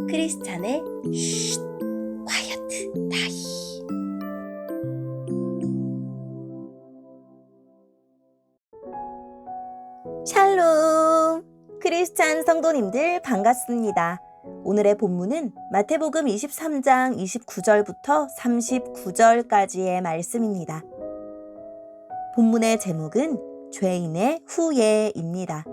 크리스찬의 쉿 콰이어트 타임. 샬롬! 크리스찬 성도님들 반갑습니다. 오늘의 본문은 마태복음 23장 29절부터 39절까지의 말씀입니다. 본문의 제목은 죄인의 후예입니다.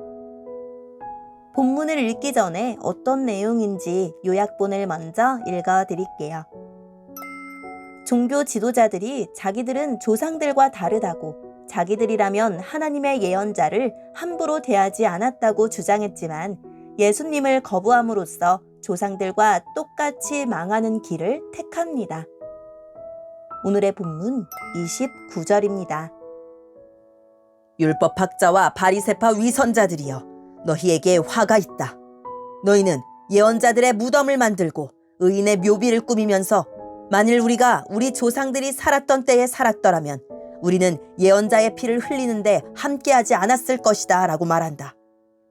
본문을 읽기 전에 어떤 내용인지 요약본을 먼저 읽어드릴게요. 종교 지도자들이 자기들은 조상들과 다르다고, 자기들이라면 하나님의 예언자를 함부로 대하지 않았다고 주장했지만 예수님을 거부함으로써 조상들과 똑같이 망하는 길을 택합니다. 오늘의 본문 29절입니다. 율법학자와 바리새파 위선자들이여, 너희에게 화가 있다. 너희는 예언자들의 무덤을 만들고 의인의 묘비를 꾸미면서 만일 우리가 우리 조상들이 살았던 때에 살았더라면 우리는 예언자의 피를 흘리는데 함께하지 않았을 것이다 라고 말한다.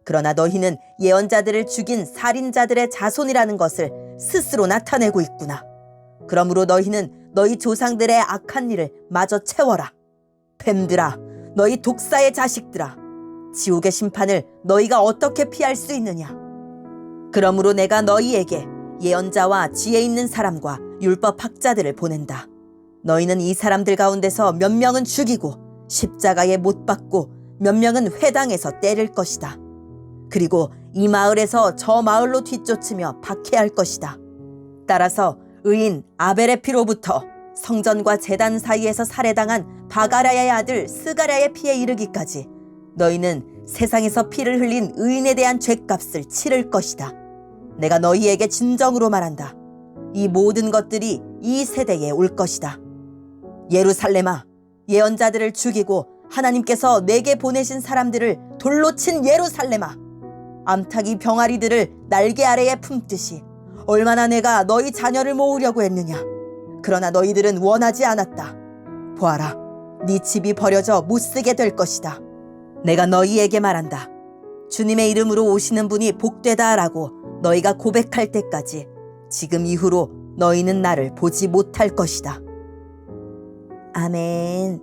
그러나 너희는 예언자들을 죽인 살인자들의 자손이라는 것을 스스로 나타내고 있구나. 그러므로 너희는 너희 조상들의 악한 일을 마저 채워라. 뱀들아, 너희 독사의 자식들아, 지옥의 심판을 너희가 어떻게 피할 수 있느냐? 그러므로 내가 너희에게 예언자와 지혜 있는 사람과 율법학자들을 보낸다. 너희는 이 사람들 가운데서 몇 명은 죽이고 십자가에 못 박고 몇 명은 회당에서 때릴 것이다. 그리고 이 마을에서 저 마을로 뒤쫓으며 박해할 것이다. 따라서 의인 아벨의 피로부터 성전과 제단 사이에서 살해당한 바가랴의 아들 스가랴의 피에 이르기까지 너희는 세상에서 피를 흘린 의인에 대한 죗값을 치를 것이다. 내가 너희에게 진정으로 말한다. 이 모든 것들이 이 세대에 올 것이다. 예루살렘아, 예언자들을 죽이고 하나님께서 내게 보내신 사람들을 돌로 친 예루살렘아, 암탉이 병아리들을 날개 아래에 품듯이 얼마나 내가 너희 자녀를 모으려고 했느냐. 그러나 너희들은 원하지 않았다. 보아라, 네 집이 버려져 못쓰게 될 것이다. 내가 너희에게 말한다. 주님의 이름으로 오시는 분이 복되다라고 너희가 고백할 때까지 지금 이후로 너희는 나를 보지 못할 것이다. 아멘.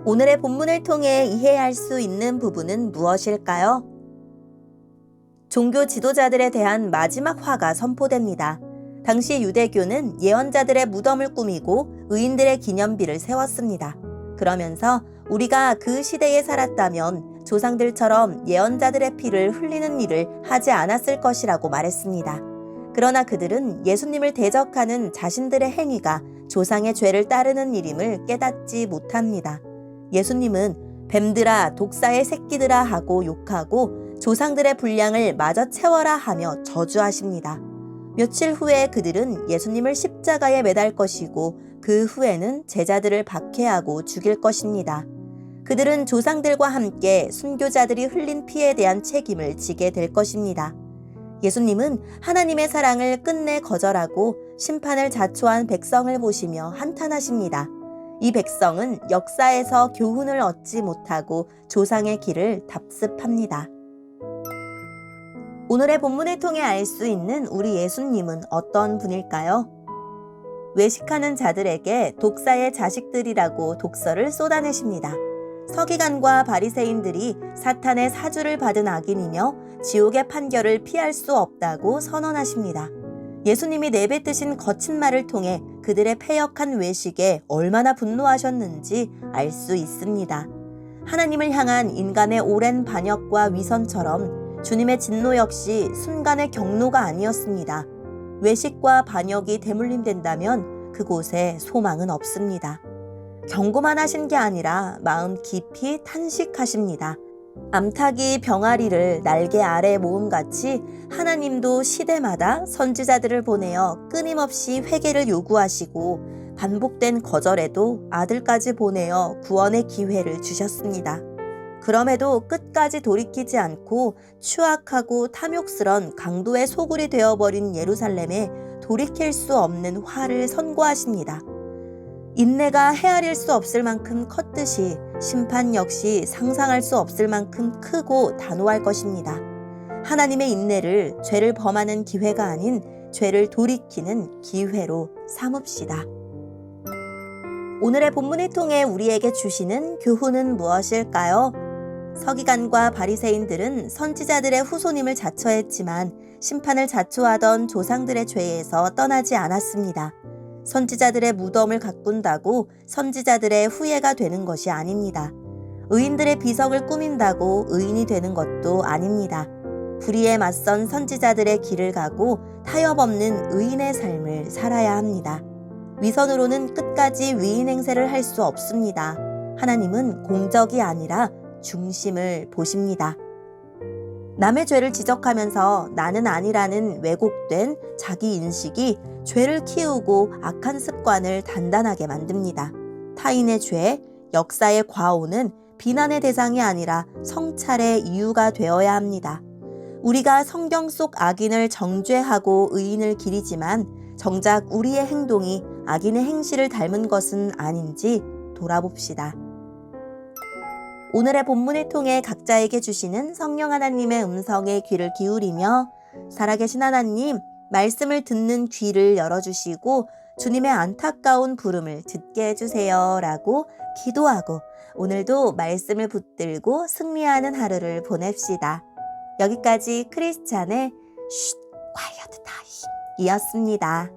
오늘의 본문을 통해 이해할 수 있는 부분은 무엇일까요? 종교 지도자들에 대한 마지막 화가 선포됩니다. 당시 유대교는 예언자들의 무덤을 꾸미고 의인들의 기념비를 세웠습니다. 그러면서 우리가 그 시대에 살았다면 조상들처럼 예언자들의 피를 흘리는 일을 하지 않았을 것이라고 말했습니다. 그러나 그들은 예수님을 대적하는 자신들의 행위가 조상의 죄를 따르는 일임을 깨닫지 못합니다. 예수님은 뱀들아, 독사의 새끼들아 하고 욕하고 조상들의 분량을 마저 채워라 하며 저주하십니다. 며칠 후에 그들은 예수님을 십자가에 매달 것이고 그 후에는 제자들을 박해하고 죽일 것입니다. 그들은 조상들과 함께 순교자들이 흘린 피에 대한 책임을 지게 될 것입니다. 예수님은 하나님의 사랑을 끝내 거절하고 심판을 자초한 백성을 보시며 한탄하십니다. 이 백성은 역사에서 교훈을 얻지 못하고 조상의 길을 답습합니다. 오늘의 본문을 통해 알 수 있는 우리 예수님은 어떤 분일까요? 외식하는 자들에게 독사의 자식들이라고 독서를 쏟아내십니다. 서기관과 바리새인들이 사탄의 사주를 받은 악인이며 지옥의 판결을 피할 수 없다고 선언하십니다. 예수님이 내뱉으신 거친 말을 통해 그들의 패역한 외식에 얼마나 분노하셨는지 알 수 있습니다. 하나님을 향한 인간의 오랜 반역과 위선처럼 주님의 진노 역시 순간의 경노가 아니었습니다. 외식과 반역이 대물림된다면 그곳에 소망은 없습니다. 경고만 하신 게 아니라 마음 깊이 탄식하십니다. 암탉이 병아리를 날개 아래 모음같이 하나님도 시대마다 선지자들을 보내어 끊임없이 회개를 요구하시고 반복된 거절에도 아들까지 보내어 구원의 기회를 주셨습니다. 그럼에도 끝까지 돌이키지 않고 추악하고 탐욕스런 강도의 소굴이 되어버린 예루살렘에 돌이킬 수 없는 화를 선고하십니다. 인내가 헤아릴 수 없을 만큼 컸듯이 심판 역시 상상할 수 없을 만큼 크고 단호할 것입니다. 하나님의 인내를 죄를 범하는 기회가 아닌 죄를 돌이키는 기회로 삼읍시다. 오늘의 본문을 통해 우리에게 주시는 교훈은 무엇일까요? 서기관과 바리새인들은 선지자들의 후손임을 자처했지만 심판을 자초하던 조상들의 죄에서 떠나지 않았습니다. 선지자들의 무덤을 가꾼다고 선지자들의 후예가 되는 것이 아닙니다. 의인들의 비석을 꾸민다고 의인이 되는 것도 아닙니다. 불의에 맞선 선지자들의 길을 가고 타협 없는 의인의 삶을 살아야 합니다. 위선으로는 끝까지 위인 행세를 할 수 없습니다. 하나님은 공적이 아니라 중심을 보십니다. 남의 죄를 지적하면서 나는 아니라는 왜곡된 자기 인식이 죄를 키우고 악한 습관을 단단하게 만듭니다. 타인의 죄, 역사의 과오는 비난의 대상이 아니라 성찰의 이유가 되어야 합니다. 우리가 성경 속 악인을 정죄하고 의인을 기리지만 정작 우리의 행동이 악인의 행실을 닮은 것은 아닌지 돌아봅시다. 오늘의 본문을 통해 각자에게 주시는 성령 하나님의 음성에 귀를 기울이며 살아계신 하나님, 말씀을 듣는 귀를 열어주시고 주님의 안타까운 부름을 듣게 해주세요 라고 기도하고 오늘도 말씀을 붙들고 승리하는 하루를 보냅시다. 여기까지 크리스찬의 쉿 quiet time 이었습니다.